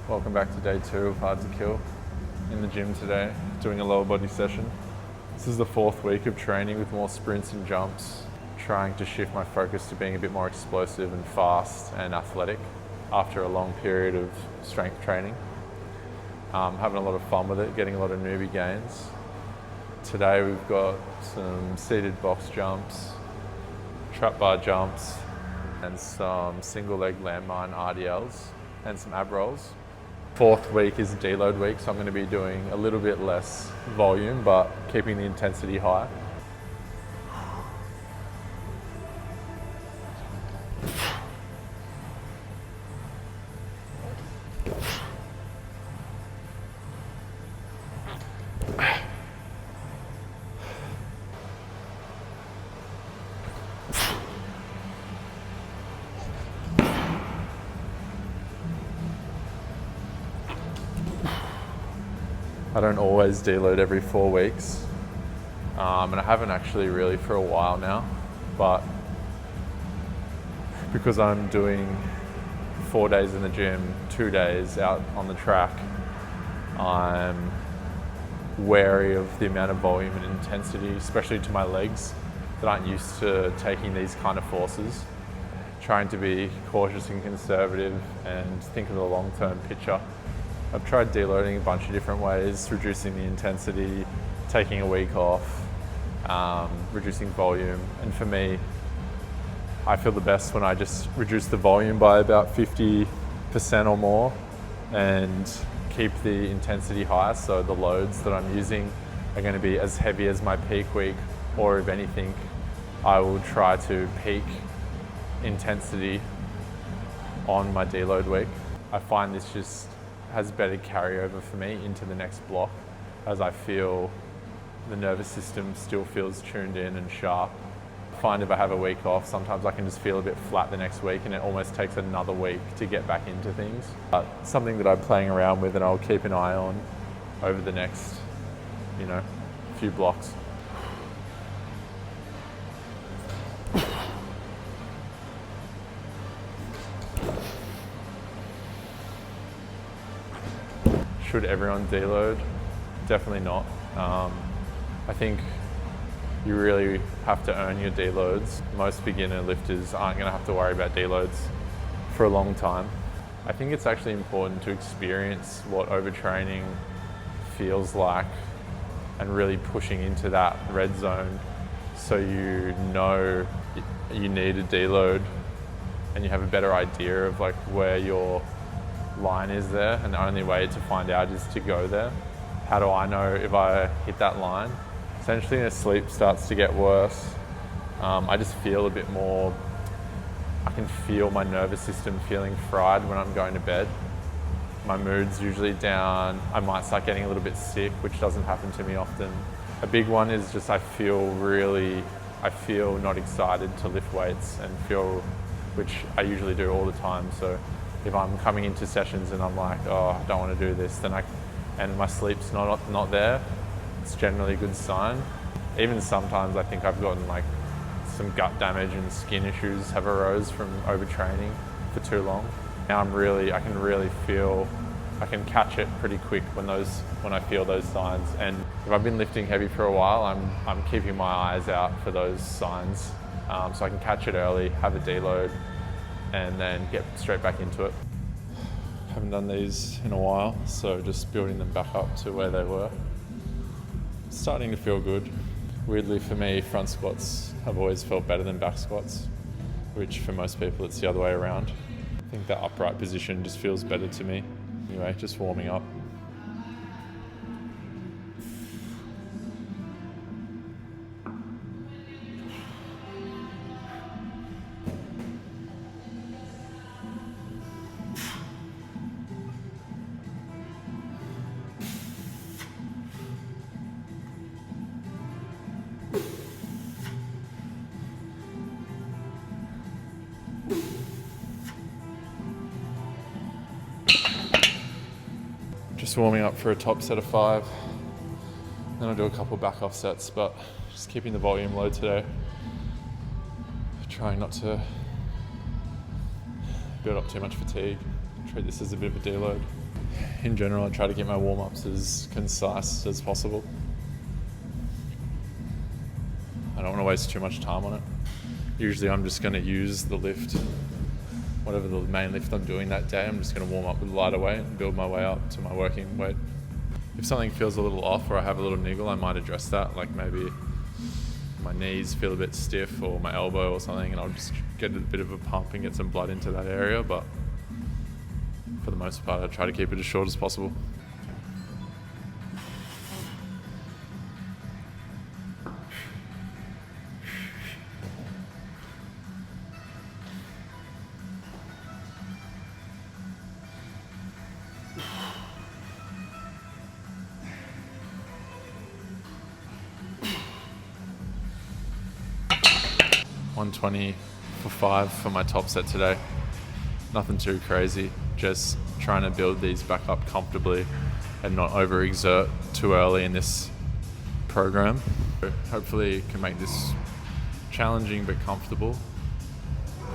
Welcome back to day 2 of Hard to Kill. In the gym today, doing a lower body session. This is the 4th week of training with more sprints and jumps, trying to shift my focus to being a bit more explosive and fast and athletic after a long period of strength training. Having a lot of fun with it, getting a lot of newbie gains. Today we've got some seated box jumps, trap bar jumps, and some single leg landmine RDLs and some ab rolls. 4th week is deload week, so I'm going to be doing a little bit less volume, but keeping the intensity high. I don't always deload every 4 weeks, and I haven't actually really for a while now, but because I'm doing 4 days in the gym, 2 days out on the track, I'm wary of the amount of volume and intensity, especially to my legs that aren't used to taking these kind of forces. Trying to be cautious and conservative and think of the long-term picture. I've tried deloading a bunch of different ways, reducing the intensity, taking a week off, reducing volume. And for me, I feel the best when I just reduce the volume by about 50% or more and keep the intensity high. So the loads that I'm using are going to be as heavy as my peak week, or if anything, I will try to peak intensity on my deload week. I find this just has better carryover for me into the next block, as I feel the nervous system still feels tuned in and sharp. I find if I have a week off, sometimes I can just feel a bit flat the next week, and it almost takes another week to get back into things. But something that I'm playing around with and I'll keep an eye on over the next, few blocks. Should everyone deload? Definitely not. I think you really have to earn your deloads. Most beginner lifters aren't going to have to worry about deloads for a long time. I think it's actually important to experience what overtraining feels like and really pushing into that red zone, so you know you need a deload and you have a better idea of where your line is there, and the only way to find out is to go there. How do I know if I hit that line? Essentially, when sleep starts to get worse, I just feel a bit more, I can feel my nervous system feeling fried when I'm going to bed. My mood's usually down. I might start getting a little bit sick, which doesn't happen to me often. A big one is just I feel not excited to lift weights, which I usually do all the time. So if I'm coming into sessions and I'm like, oh, I don't want to do this, and my sleep's not there, it's generally a good sign. Even sometimes I think I've gotten some gut damage and skin issues have arose from overtraining for too long. Now I can really feel, I can catch it pretty quick when I feel those signs. And if I've been lifting heavy for a while, I'm keeping my eyes out for those signs, so I can catch it early, have a deload, and then get straight back into it. Haven't done these in a while, so just building them back up to where they were. Starting to feel good. Weirdly for me, front squats have always felt better than back squats, which for most people it's the other way around. I think that upright position just feels better to me. Anyway, just warming up. Just warming up for a top set of 5. Then I'll do a couple back off sets, but just keeping the volume low today. Trying not to build up too much fatigue. Treat this as a bit of a deload. In general, I try to keep my warm-ups as concise as possible. I don't want to waste too much time on it. Usually I'm just going to use the lift, whatever the main lift I'm doing that day, I'm just going to warm up with a lighter weight and build my way up to my working weight. If something feels a little off or I have a little niggle, I might address that, like maybe my knees feel a bit stiff or my elbow or something, and I'll just get a bit of a pump and get some blood into that area, but for the most part I try to keep it as short as possible. $120 for 5 for my top set today. Nothing too crazy, just trying to build these back up comfortably and not overexert too early in this program. Hopefully can make this challenging but comfortable.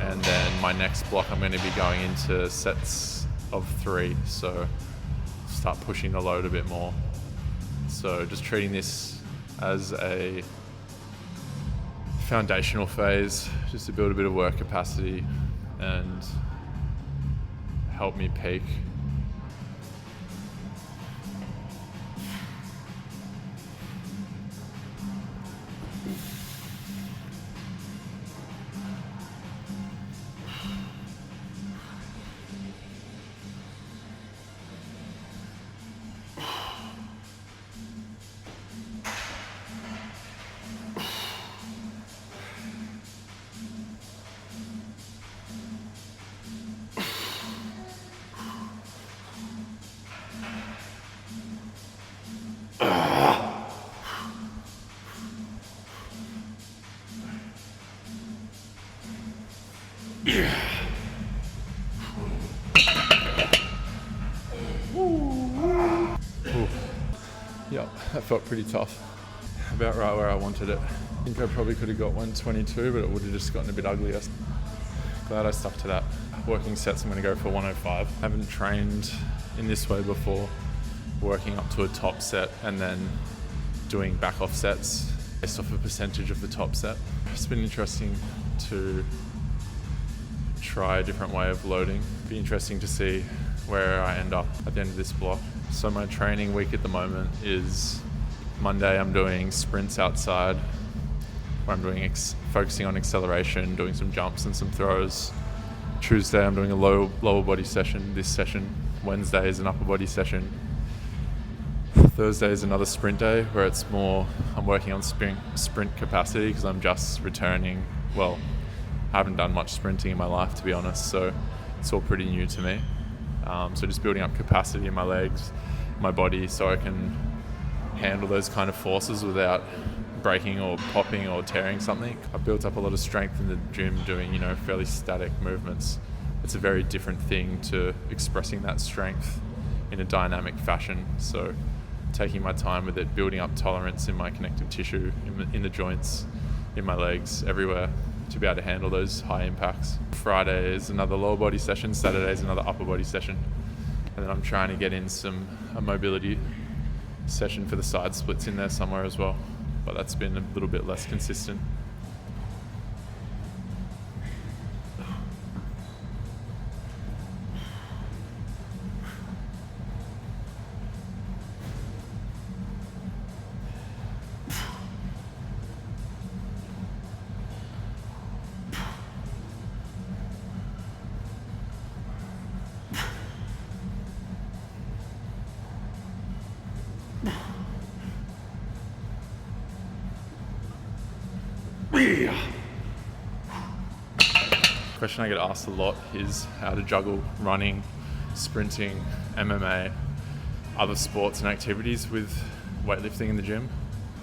And then my next block I'm going to be going into sets of 3, so start pushing the load a bit more. So just treating this as a foundational phase, just to build a bit of work capacity and help me peak. Yep, that felt pretty tough. About right where I wanted it. I think I probably could have got 122, but it would have just gotten a bit uglier. Glad I stuck to that. Working sets, I'm going to go for 105. I haven't trained in this way before, working up to a top set and then doing back off sets based off a percentage of the top set. It's been interesting to try a different way of loading. Be interesting to see where I end up at the end of this block. So my training week at the moment is Monday I'm doing sprints outside, where I'm doing focusing on acceleration, doing some jumps and some throws. Tuesday I'm doing a lower body session this session. Wednesday is an upper body session. Thursday is another sprint day where it's more, I'm working on sprint capacity because I'm just returning. Well, I haven't done much sprinting in my life, to be honest, so it's all pretty new to me. So just building up capacity in my legs, my body, so I can handle those kind of forces without breaking or popping or tearing something. I've built up a lot of strength in the gym doing, fairly static movements. It's a very different thing to expressing that strength in a dynamic fashion. So taking my time with it, building up tolerance in my connective tissue, in the joints, in my legs, everywhere, to be able to handle those high impacts. Friday is another lower body session, Saturday is another upper body session. And then I'm trying to get in a mobility session for the side splits in there somewhere as well. But that's been a little bit less consistent. Question I get asked a lot is how to juggle running, sprinting, MMA, other sports and activities with weightlifting in the gym.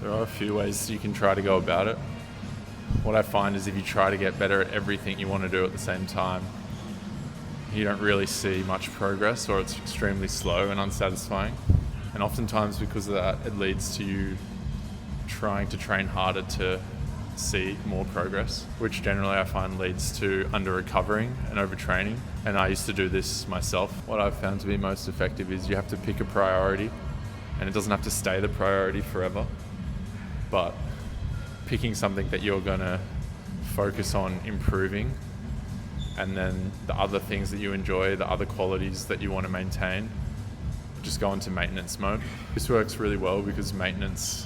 There are a few ways you can try to go about it. What I find is if you try to get better at everything you want to do at the same time, you don't really see much progress, or it's extremely slow and unsatisfying. And oftentimes because of that, it leads to you trying to train harder to see more progress, which generally I find leads to under-recovering and overtraining. And I used to do this myself. What I've found to be most effective is you have to pick a priority, and it doesn't have to stay the priority forever, but picking something that you're gonna focus on improving, and then the other things that you enjoy, the other qualities that you want to maintain, just go into maintenance mode. This works really well because maintenance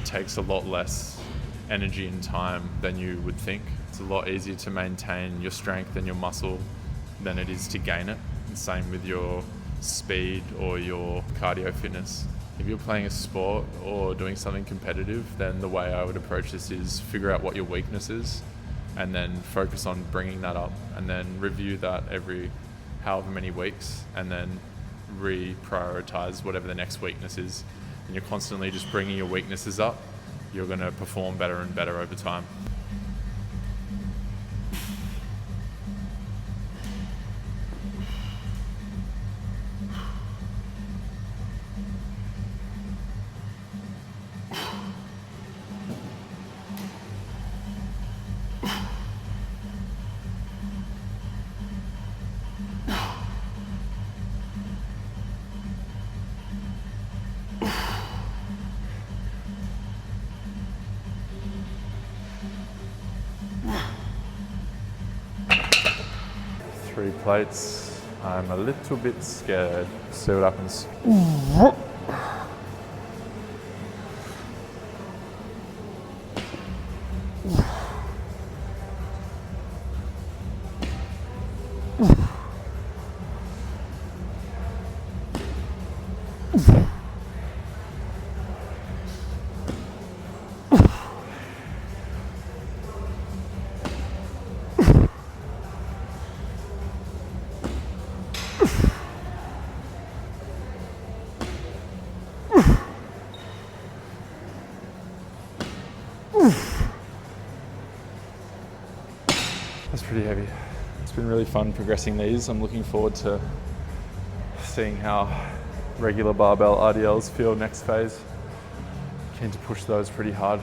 takes a lot less energy and time than you would think. It's a lot easier to maintain your strength and your muscle than it is to gain it. And same with your speed or your cardio fitness. If you're playing a sport or doing something competitive, then the way I would approach this is figure out what your weakness is and then focus on bringing that up, and then review that every however many weeks, and then reprioritize whatever the next weakness is. And you're constantly just bringing your weaknesses up, you're going to perform better and better over time. Three plates. I'm a little bit scared. See what happens. That's pretty heavy. It's been really fun progressing these. I'm looking forward to seeing how regular barbell RDLs feel next phase. Keen to push those pretty hard.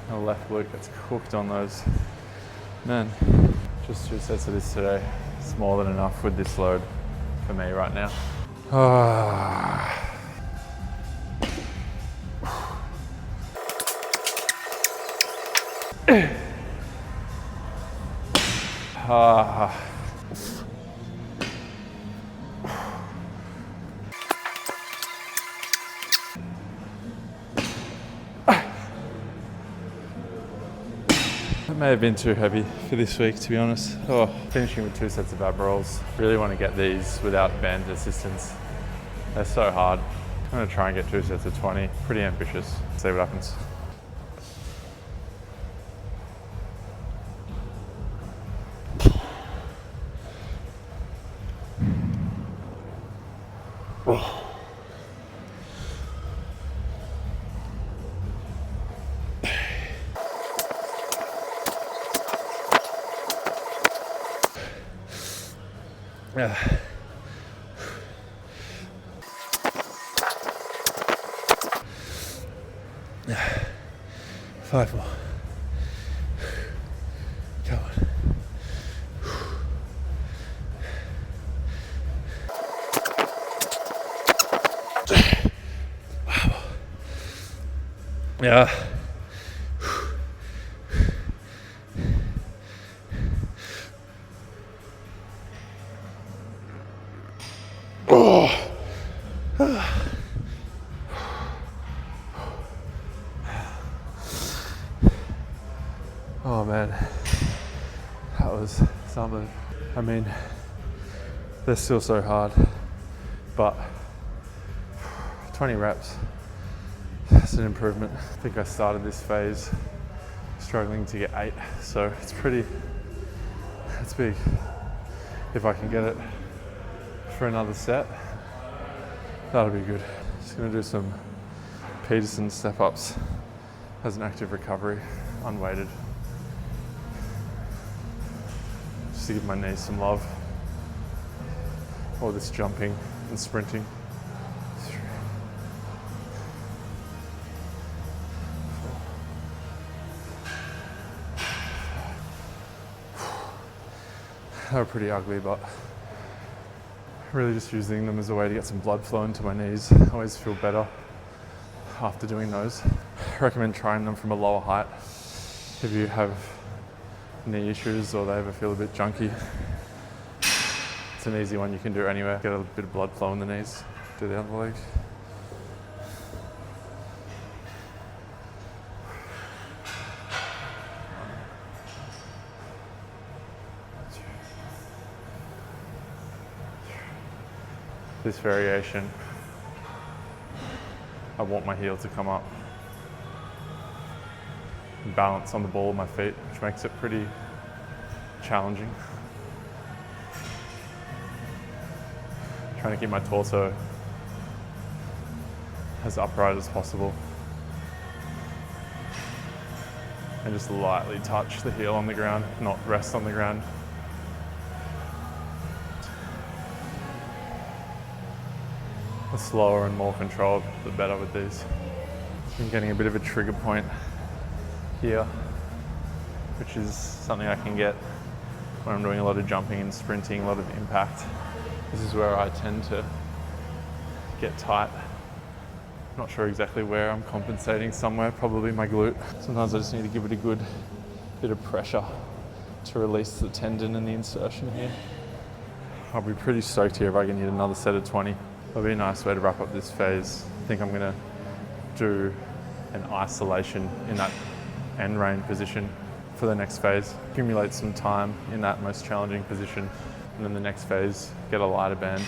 The left glute gets cooked on those. Man, just 2 sets of this today. It's more than enough with this load for me right now. That may have been too heavy for this week, to be honest. Finishing with 2 sets of ab rolls. Really want to get these without band assistance. They're so hard. I'm going to try and get 2 sets of 20. Pretty ambitious. See what happens. Yeah. 5 more. Come on. Wow. Yeah. Oh man, that was something. I mean, they're still so hard, but 20 reps, that's an improvement. I think I started this phase struggling to get 8, so it's big. If I can get it for another set, that'll be good. Just gonna do some Peterson step-ups as an active recovery, unweighted. Just to give my knees some love. All this jumping and sprinting. 3, 4. They were pretty ugly, but really just using them as a way to get some blood flow into my knees. I always feel better after doing those. I recommend trying them from a lower height if you have knee issues or they ever feel a bit junky. It's an easy one you can do anywhere. Get a bit of blood flow in the knees. Do the other leg. This variation, I want my heel to come up and balance on the ball of my feet, which makes it pretty challenging. Trying to keep my torso as upright as possible. And just lightly touch the heel on the ground, not rest on the ground. The slower and more controlled, the better with these. I'm getting a bit of a trigger point here, which is something I can get when I'm doing a lot of jumping and sprinting, a lot of impact. This is where I tend to get tight. Not sure exactly where I'm compensating, somewhere, probably my glute. Sometimes I just need to give it a good bit of pressure to release the tendon and the insertion here. I'll be pretty stoked here if I can hit another set of 20. That'll be a nice way to wrap up this phase. I think I'm gonna do an isolation in that end range position for the next phase. Accumulate some time in that most challenging position. And then the next phase, get a lighter band,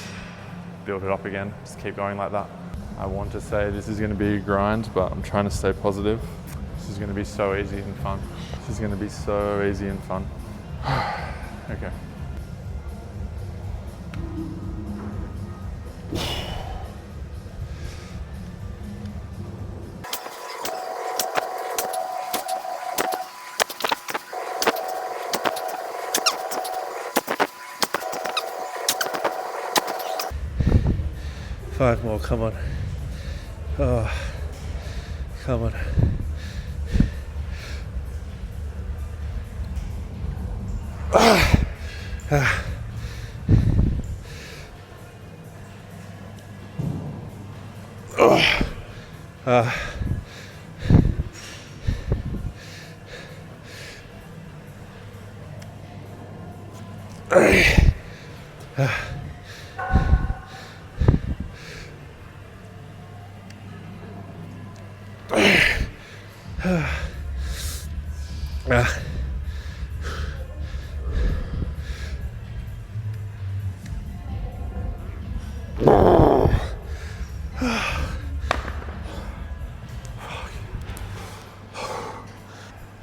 build it up again. Just keep going like that. I want to say this is gonna be a grind, but I'm trying to stay positive. This is gonna be so easy and fun. This is gonna be so easy and fun. Okay. Five more, come on. Oh, come on.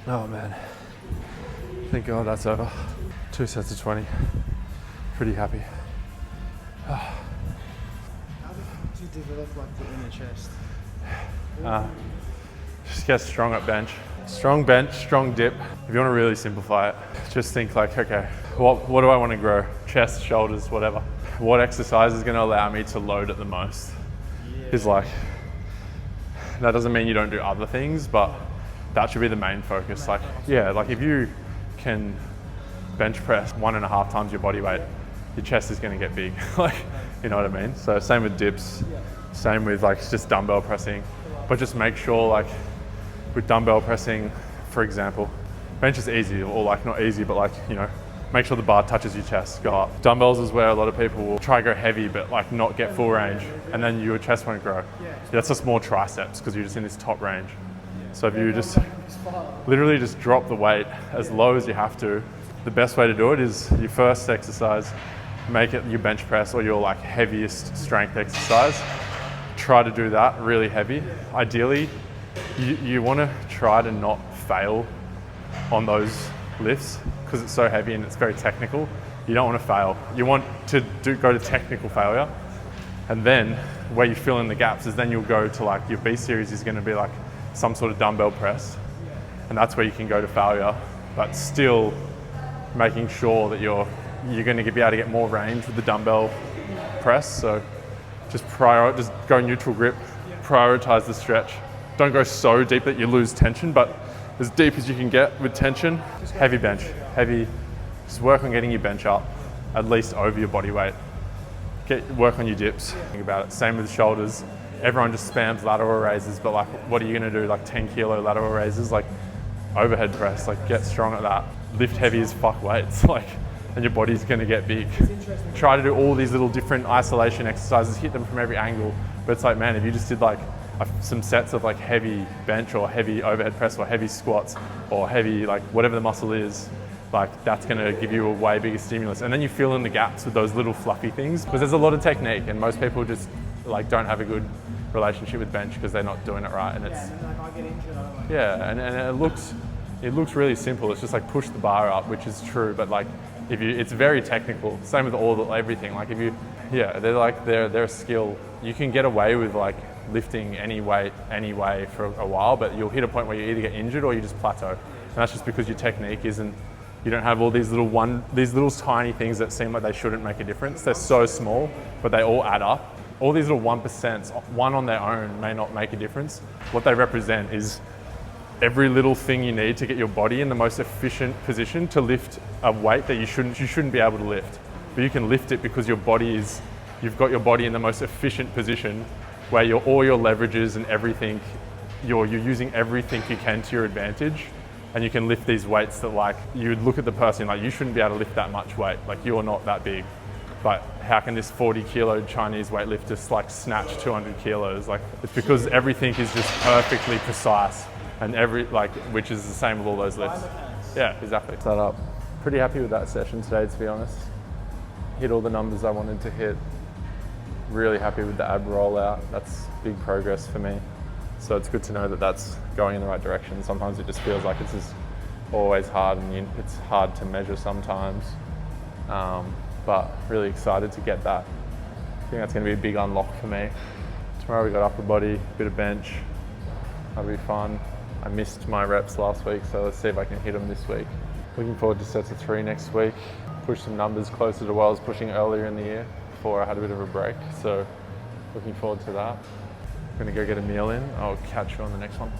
Oh man, thank God that's over. 2 sets of 20, pretty happy. How did you develop like the inner chest? Just get strong at bench. Strong bench, strong dip. If you want to really simplify it, just think like, okay, what do I want to grow? Chest, shoulders, whatever. What exercise is going to allow me to load it the most? Is like, that doesn't mean you don't do other things, but that should be the main focus. Like, yeah, like if you can bench press 1.5 times your body weight, your chest is going to get big. Like, you know what I mean? So same with dips, same with like just dumbbell pressing, but just make sure like with dumbbell pressing, for example, bench is easy, or like not easy, but like, you know, make sure the bar touches your chest, go up. Dumbbells is where a lot of people will try to go heavy, but like not get full range, and then your chest won't grow. That's just more triceps because you're just in this top range. So if you just literally just drop the weight as low as you have to, the best way to do it is your first exercise, make it your bench press or your like heaviest strength exercise. Try to do that really heavy. Ideally, you want to try to not fail on those lifts because it's so heavy and it's very technical. You don't want to fail. You want to go to technical failure, and then where you fill in the gaps is then you'll go to like your B series is going to be like some sort of dumbbell press, and that's where you can go to failure, but still making sure that you're going to be able to get more range with the dumbbell press. So just go neutral grip, prioritize the stretch. Don't go so deep that you lose tension, but as deep as you can get with tension. Heavy bench, just work on getting your bench up, at least over your body weight. Work on your dips, think about it. Same with shoulders. Everyone just spams lateral raises, but like, what are you gonna do? Like 10 kilo lateral raises, like overhead press, like get strong at that. Lift heavy as fuck weights, like, and your body's gonna get big. Try to do all these little different isolation exercises, hit them from every angle. But it's like, man, if you just did like some sets of like heavy bench or heavy overhead press or heavy squats or heavy, like whatever the muscle is, like that's gonna give you a way bigger stimulus. And then you fill in the gaps with those little fluffy things, because there's a lot of technique and most people just like don't have a good relationship with bench because they're not doing it right. And it's, and then I get injured. and it looks really simple. It's just like push the bar up, which is true, but like it's very technical. Same with everything. Like they're a skill. You can get away with like lifting any weight, any way for a while, but you'll hit a point where you either get injured or you just plateau. And that's just because your technique isn't, you don't have all these little tiny things that seem like they shouldn't make a difference. They're so small, but they all add up. All these little 1%, one on their own may not make a difference. What they represent is every little thing you need to get your body in the most efficient position to lift a weight that you shouldn't be able to lift. But you can lift it because you've got your body in the most efficient position where all your leverages and everything, you're using everything you can to your advantage, and you can lift these weights that like, you would look at the person like, you shouldn't be able to lift that much weight, like you're not that big. But how can this 40 kilo Chinese weightlifter just like snatch 200 kilos? Like, it's because everything is just perfectly precise, and which is the same with all those lifts. Yeah, exactly. Set up. Pretty happy with that session today, to be honest. Hit all the numbers I wanted to hit. Really happy with the ab rollout. That's big progress for me. So it's good to know that that's going in the right direction. Sometimes it just feels like it's just always hard, and it's hard to measure sometimes. But really excited to get that. I think that's going to be a big unlock for me. Tomorrow we got upper body, bit of bench. That'll be fun. I missed my reps last week, so let's see if I can hit them this week. Looking forward to sets of 3 next week. Push some numbers closer to what I was pushing earlier in the year before I had a bit of a break. So looking forward to that. I'm gonna go get a meal in. I'll catch you on the next one.